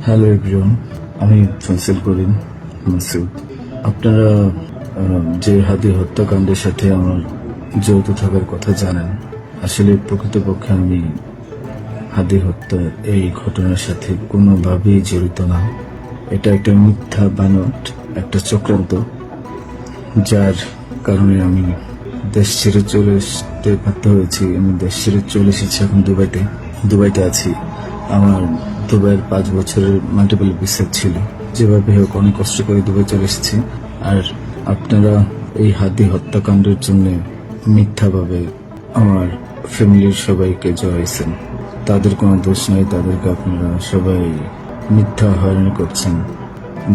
Hello everyone, আমি ফয়সাল করিম মাসুদ। আপনারা যে হাদি হত্যাকাণ্ডের সাথে আমার জড়িত থাকার কথা জানেন, আসলে প্রকৃতপক্ষে আমি হাদি হত্যার এই ঘটনার সাথে কোনোভাবেই জড়িত না। এটা একটা মিথ্যা বানোয়াট, একটা চক্রান্ত, যার কারণে আমি দেশ ছেড়ে চলে আসতে বাধ্য হয়েছি। আমি দেশ ছেড়ে চলে এসেছি এখন দুবাইতে আছি। আমার দুবাইয়ের 5 বছরের মাল্টিপল ভিসা ছিল। যেভাবে হোক অনেক কষ্ট করে দুবাই চলে এসেছি। আর আপনারা এই হাদি হত্যাকাণ্ডের জন্য মিথ্যাভাবে আমার ফ্যামিলির সবাইকে জড়াইছেন। তাদের কোনো দোষ নাই, তাদেরকে আপনারা সবাই মিথ্যা হয়রানি করছেন,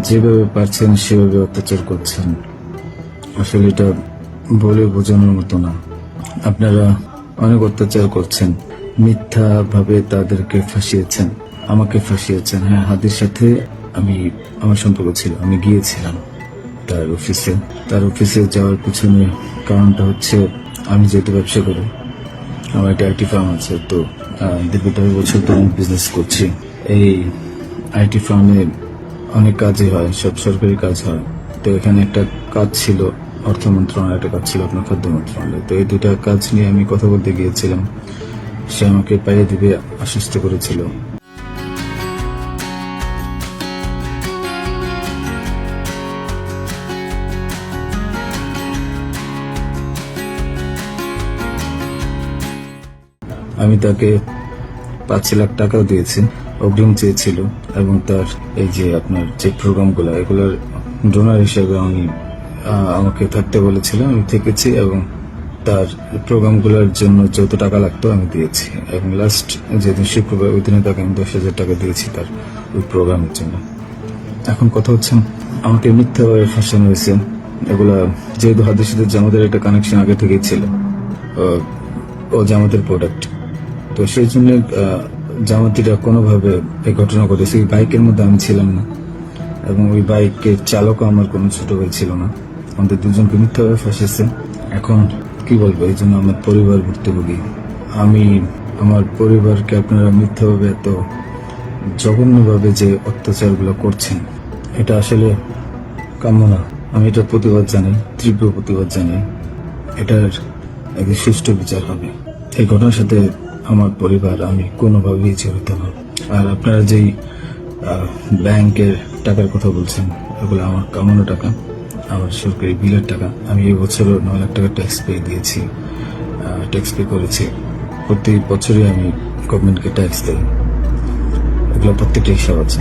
যেভাবে পারছেন সেভাবে অত্যাচার করছেন। আসলে এটা বলে বোঝানোর মতো না। আপনারা অনেক অত্যাচার করছেন, মিথ্যা ভাবে তাদেরকে ফাঁসিয়েছেন, আমাকে ফাঁসিয়েছেন। হ্যাঁ, হাদির সাথে আমার সম্পর্ক ছিল। আমি গিয়েছিলাম তার অফিসে যাওয়ার পিছনে কারণটা হচ্ছে, আমি যেহেতু ব্যবসা করি, আমার একটা আইটি ফার্ম আছে। তো দীর্ঘ 10 বছর তো আমি বিজনেস করছি। এই আইটি ফার্মে অনেক কাজই হয়, সব সরকারি কাজ হয়। তো এখানে একটা কাজ ছিল অর্থ মন্ত্রণালয়, একটা কাজ ছিল আপনার খাদ্য মন্ত্রণালয়। তো এই দুটা কাজ নিয়ে আমি কথা বলতে গিয়েছিলাম। সে আমাকে পাইয়ে দিবে আশ্বস্ত করেছিল। আমি তাকে 5 লাখ টাকাও দিয়েছি, অগ্রিম চেয়েছিল। এবং তার এই যে আপনার যে প্রোগ্রামগুলো, এগুলোর ডোনার হিসেবে আমাকে থাকতে বলেছিল। আমি থেকেছি এবং তার প্রোগ্রামগুলোর জন্য যত টাকা লাগতো আমি দিয়েছি। এবং লাস্ট যেদিন শুক্রবার, ওই দিনে তাকে আমি 10,000 টাকা দিয়েছি তার ওই প্রোগ্রামের জন্য। এখন কথা হচ্ছে, আমাকে মিথ্যাভাবে ফাঁসানো হয়েছে। এগুলা যেহেতু হাদির সাথে জামাতের একটা কানেকশন আগে থেকেই ছিল, ও জামাতের প্রোডাক্ট, তো সেই জন্য জামাতিরা কোনোভাবে এই ঘটনা ঘটেছে। ওই বাইকের মধ্যে আমি ছিলাম না, এবং ওই বাইকের চালকও আমার কোনো ছোট ভাই ছিল না। আমাদের দুজনকে মিথ্যাভাবে ফাঁসেছে। এখন কি বলবো, এই জন্য আমার পরিবার ভুক্তভোগী। আমার পরিবারকে আপনারা মিথ্যাভাবে এত জঘন্যভাবে যে অত্যাচারগুলো করছেন, এটা আসলে কাম্য না। আমি এটার প্রতিবাদ জানাই, তীব্র প্রতিবাদ জানাই। এটার একটি সুষ্ঠু বিচার হবে। এই ঘটনার সাথে আমার পরিবার, আমি কোনোভাবেই জড়িত না। আর আপনারা যেই ব্যাংকের টাকার কথা বলছেন, এগুলো আমার কামানো টাকা, আমার সরকারি বিলের টাকা। আমি এই বছরও 9 লাখ টাকা ট্যাক্স পে করেছি। প্রতি বছরই আমি গভর্নমেন্টকে ট্যাক্স দিই। এগুলো প্রত্যেকটা হিসাব আছে।